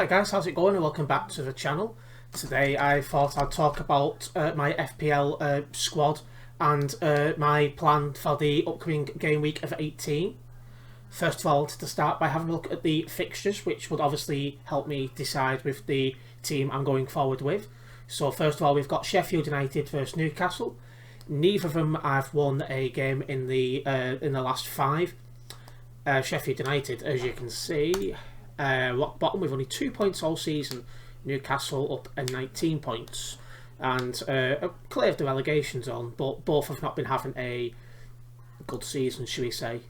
guys, how's it going and welcome back to the channel. Today I thought I'd talk about my FPL squad and my plan for the upcoming game week of 18. First of all, to start by having a look at the fixtures, which would obviously help me decide with the team I'm going forward with. So first of all, we've got Sheffield United versus Newcastle. Neither of them have won a game in the last 5. Sheffield United, as you can see, rock bottom with only 2 points all season. Newcastle up at 19 points and clear of the relegation zone, but both have not been having a good season, shall we say.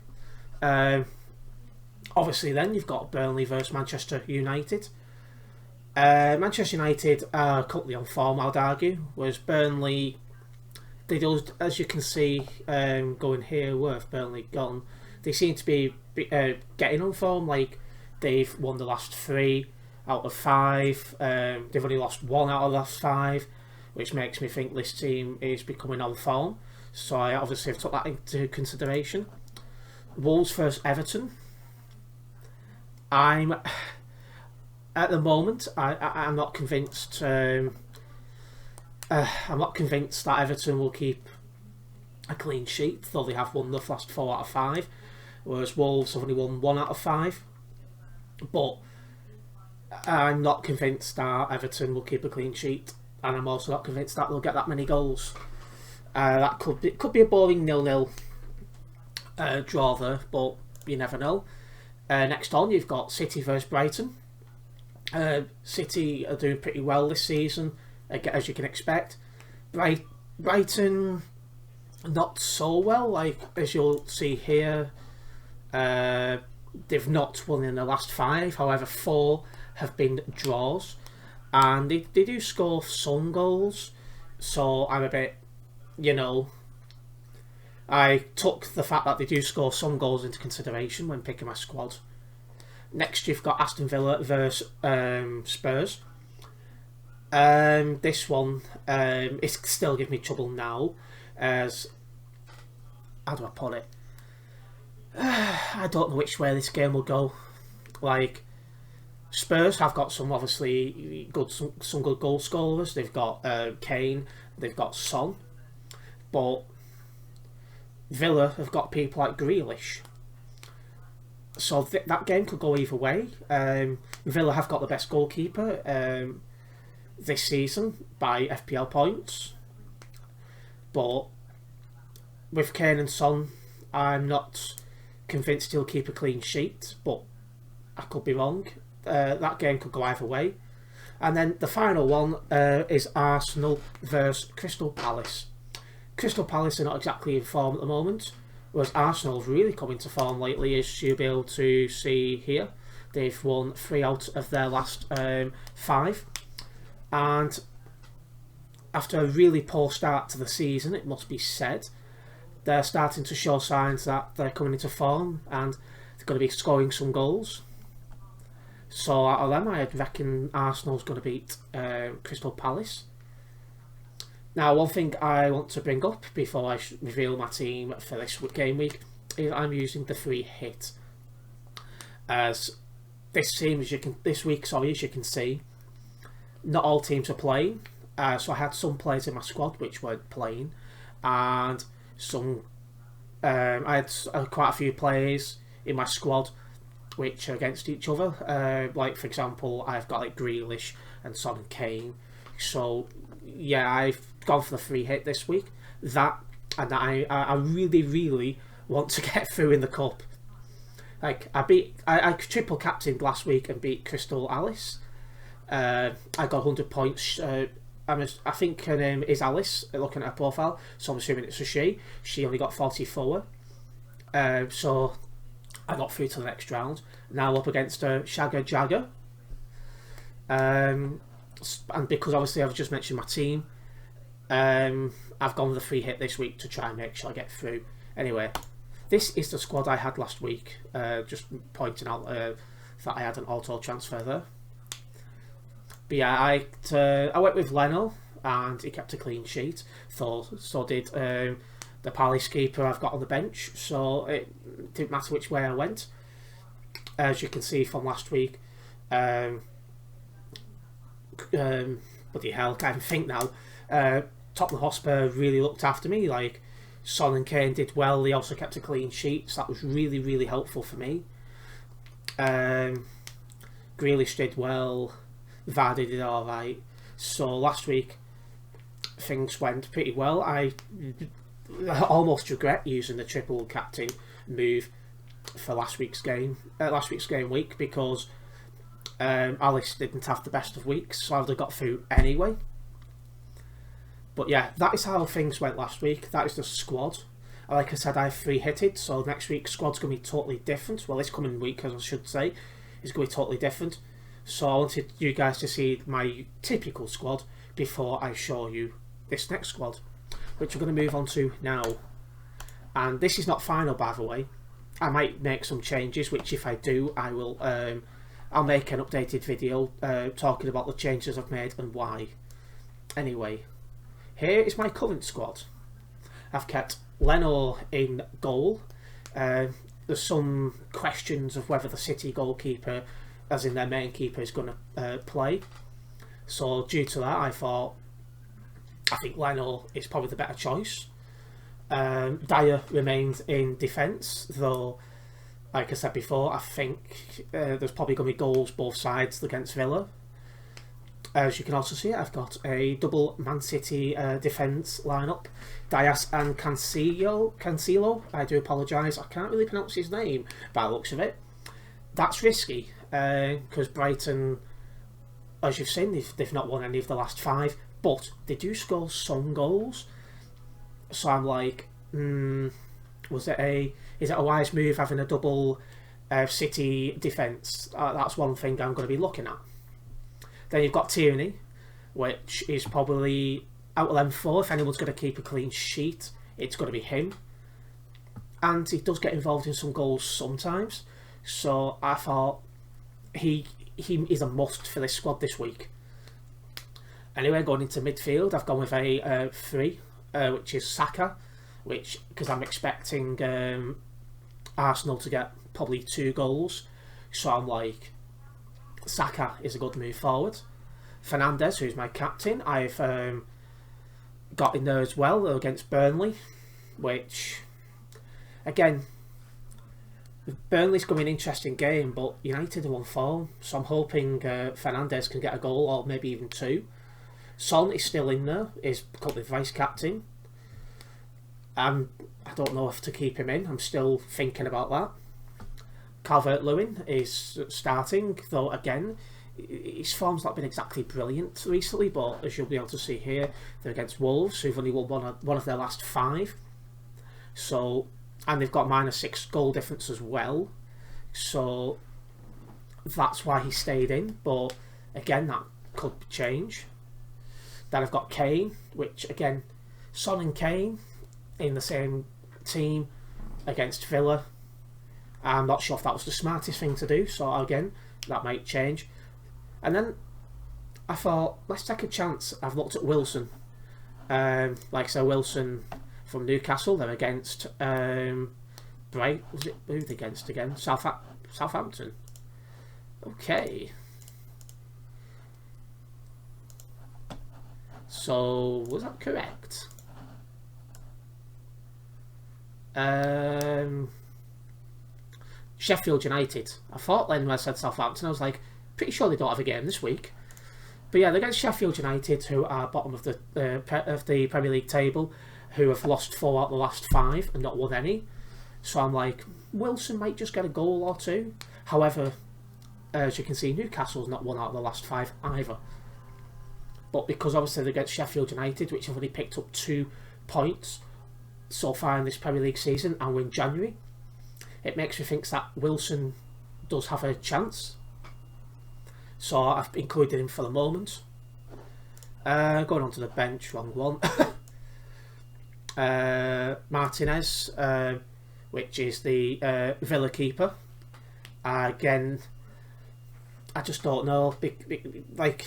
Obviously then you've got Burnley versus Manchester United. Manchester United are currently on form, I'd argue, whereas Burnley, they do, as you can see, going here, where have Burnley gone? They seem to be getting on form. Like, they've won the last 3 out of 5. They've only lost 1 out of the last 5, which makes me think this team is becoming on form. So I obviously have took that into consideration. Wolves versus Everton. I'm at the moment, I'm not convinced. I'm not convinced that Everton will keep a clean sheet, though they have won the last 4 out of 5, whereas Wolves have only won 1 out of 5. But I'm not convinced that Everton will keep a clean sheet, and I'm also not convinced that they'll get that many goals. That could be a boring 0-0 draw there, but you never know. Next on, you've got City versus Brighton. City are doing pretty well this season, as you can expect. Brighton, not so well. Like, as you'll see here, they've not won in the last 5. However, 4 have been draws, and they do score some goals. So I'm a bit, I took the fact that they do score some goals into consideration when picking my squad. Next, you've got Aston Villa versus Spurs. This one, it's still giving me trouble now, as, how do I put it? I don't know which way this game will go. Like, Spurs have got some obviously some good goal scorers. They've got Kane, they've got Son, but Villa have got people like Grealish. So that game could go either way. Villa have got the best goalkeeper this season by FPL points, but with Kane and Son, I'm not convinced he'll keep a clean sheet, but I could be wrong. That game could go either way. And then the final one is Arsenal versus Crystal Palace. Crystal Palace are not exactly in form at the moment, whereas Arsenal have really come into form lately, as you'll be able to see here. They've won 3 out of their last 5. And after a really poor start to the season, it must be said, they're starting to show signs that they're coming into form and they're going to be scoring some goals. So out of them, I reckon Arsenal's going to beat Crystal Palace. Now, one thing I want to bring up before I reveal my team for this game week is I'm using the free hit. As this team, as you can see, not all teams are playing. So I had some players in my squad which weren't playing, and some I had quite a few players in my squad which are against each other. Like, for example, I've got like Grealish and Son and Kane. So yeah, I've gone for the free hit this week. That, and I really want to get through in the cup. Like, I triple captained last week and beat Crystal Alice. I got 100 points. I think her name is Alice, looking at her profile, so I'm assuming it's a she. She only got 44. So I got through to the next round. Now up against Shagger Jagger. And because obviously I've just mentioned my team, I've gone with a free hit this week to try and make sure I get through. Anyway, this is the squad I had last week. Just pointing out that I had an auto transfer there. But yeah, I went with Leno, and he kept a clean sheet. So did the Palace keeper I've got on the bench. So it didn't matter which way I went. As you can see from last week, bloody hell, can't even think now. Tottenham Hotspur really looked after me. Like, Son and Kane did well. They also kept a clean sheet, so that was really, really helpful for me. Grealish did well. Vardy did all right. So last week things went pretty well. I almost regret using the triple captain move for last week's game week, because Alice didn't have the best of weeks, so I would have got through anyway. But yeah, that is how things went last week. That is the squad. Like I said, I have 3 hitted, so next week's squad's going to be totally different. Well, this coming week, as I should say, is going to be totally different. So I wanted you guys to see my typical squad before I show you this next squad, which we're going to move on to now. And this is not final, by the way. I might make some changes, which if I do, I will. I'll make an updated video talking about the changes I've made and why. Anyway, here is my current squad. I've kept Leno in goal. There's some questions of whether the City goalkeeper, as in their main keeper, is going to play. So due to that, I think Leno is probably the better choice. Dyer remains in defence, though, like I said before, I think there's probably going to be goals both sides against Villa. As you can also see, I've got a double Man City defence lineup. Dias and Cancelo. I do apologise, I can't really pronounce his name by the looks of it. That's risky, because Brighton, as you've seen, they've not won any of the last 5, but they do score some goals. So I'm like, is it a wise move having a double City defence? That's one thing I'm going to be looking at. Then you've got Tierney, which is probably out of them 4. If anyone's going to keep a clean sheet, it's going to be him. And he does get involved in some goals sometimes. So I thought he is a must for this squad this week. Anyway, going into midfield, I've gone with a 3, which is Saka, because I'm expecting Arsenal to get probably 2 goals. So I'm like, Saka is a good move forward. Fernandes, who's my captain, I've got in there as well against Burnley, which, again, Burnley's going to be an interesting game, but United are on form, so I'm hoping Fernandes can get a goal, or maybe even 2. Son is still in there, is currently vice captain. I don't know if to keep him in, I'm still thinking about that. Calvert-Lewin is starting, though again, his form's not been exactly brilliant recently, but as you'll be able to see here, they're against Wolves, who've only won one of their last 5. So, and they've got -6 goal difference as well. So that's why he stayed in, but again, that could change. Then I've got Kane, which again, Son and Kane in the same team against Villa. I'm not sure if that was the smartest thing to do, so again, that might change. And then I thought, let's take a chance. I've looked at Wilson. Like I said, Wilson from Newcastle, they're against Bright. Was it who they against again? Southampton. Okay. So was that correct? Sheffield United. I thought then when I said Southampton, I was like, pretty sure they don't have a game this week. But yeah, they're against Sheffield United, who are bottom of the Premier League table, who have lost 4 out of the last 5 and not won any. So I'm like, Wilson might just get a goal or 2. However, as you can see, Newcastle's not won out of the last 5 either. But because obviously they're against Sheffield United, which have only picked up 2 points so far in this Premier League season, and we're in January, it makes me think that Wilson does have a chance. So I've included him for the moment. Going on to the bench, wrong one. Martinez, which is the Villa keeper. Again, I just don't know. Like,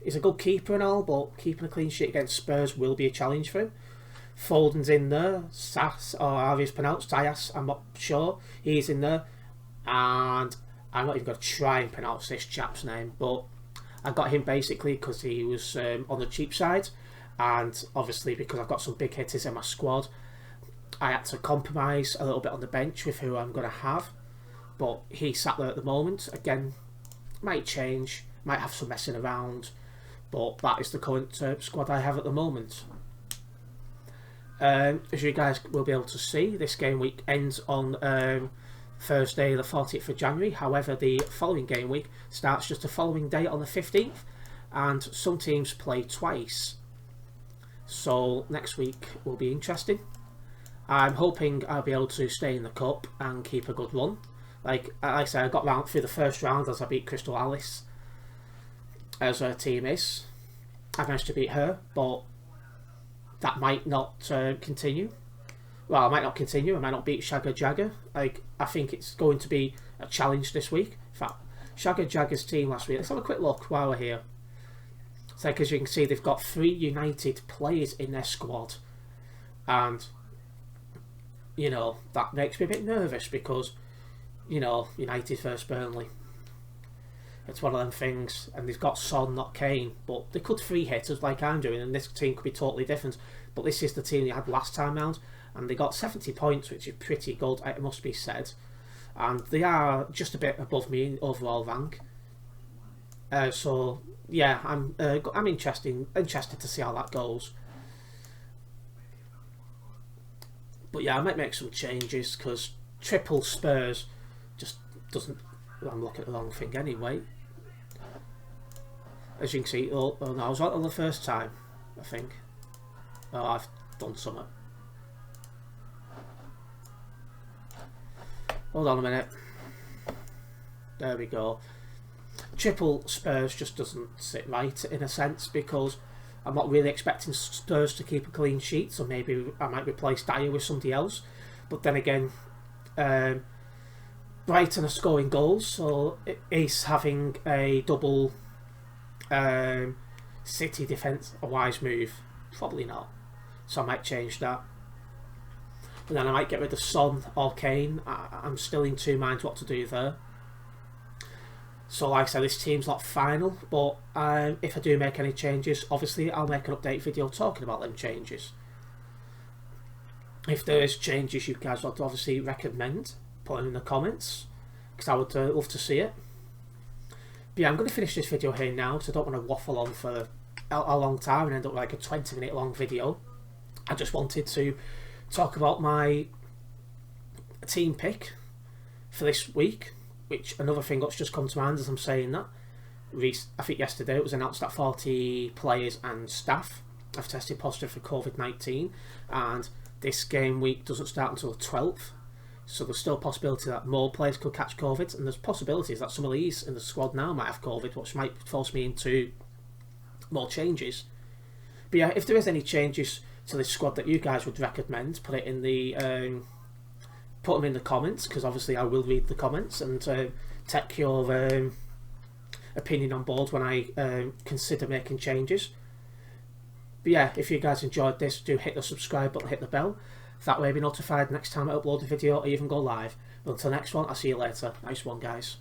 he's a good keeper and all, but keeping a clean sheet against Spurs will be a challenge for him. Foden's in there, Sass, or how he's pronounced, Dias, I'm not sure. He's in there, and I'm not even going to try and pronounce this chap's name, but I got him basically because he was on the cheap side, and obviously because I've got some big hitters in my squad, I had to compromise a little bit on the bench with who I'm going to have. But he sat there at the moment. Again, might change, might have some messing around, but that is the current squad I have at the moment. As you guys will be able to see, this game week ends on Thursday the 40th of January. However, the following game week starts just the following day on the 15th, and some teams play twice. So next week will be interesting. I'm hoping I'll be able to stay in the cup and keep a good run. Like I said, I got round through the first round as I beat Crystal Alice, as her team is. I managed to beat her, but that might not continue. Well, I might not continue. I might not beat Shagger Jagger. Like, I think it's going to be a challenge this week. In fact, Shagger Jagger's team last week. Let's have a quick look while we're here. So, as you can see, they've got 3 United players in their squad, and you know that makes me a bit nervous because, you know, United versus Burnley. It's one of them things, and they've got Son, not Kane, but they could free hitters like I'm doing, and this team could be totally different. But this is the team they had last time round, and they got 70 points, which is pretty good, it must be said. And they are just a bit above me in overall rank. So yeah, I'm interested to see how that goes. But yeah, I might make some changes because triple Spurs just doesn't. I'm looking at the wrong thing anyway. As you can see, oh no, I was right on the first time, I think. Oh, I've done something. Hold on a minute. There we go. Triple Spurs just doesn't sit right in a sense because I'm not really expecting Spurs to keep a clean sheet, so maybe I might replace Dyer with somebody else. But then again, Brighton are scoring goals, so is having a double City defence a wise move? Probably not. So I might change that. And then I might get rid of Son or Kane. I'm still in two minds what to do there. So like I said, this team's not final, but if I do make any changes, obviously I'll make an update video talking about them changes. If there is changes you guys would obviously recommend, put them in the comments, because I would love to see it. But yeah, I'm going to finish this video here now, because I don't want to waffle on for a long time and end up like a 20-minute long video. I just wanted to talk about my team pick for this week, which another thing that's just come to mind as I'm saying that. I think yesterday it was announced that 40 players and staff have tested positive for COVID-19, and this game week doesn't start until the 12th. So there's still a possibility that more players could catch COVID, and there's possibilities that some of these in the squad now might have COVID, which might force me into more changes. But yeah, if there is any changes to this squad that you guys would recommend, put it in the put them in the comments, because obviously I will read the comments and take your opinion on board when I consider making changes. But yeah, if you guys enjoyed this, do hit the subscribe button, hit the bell. That way you'll be notified next time I upload a video or even go live. But until next one, I'll see you later. Nice one, guys.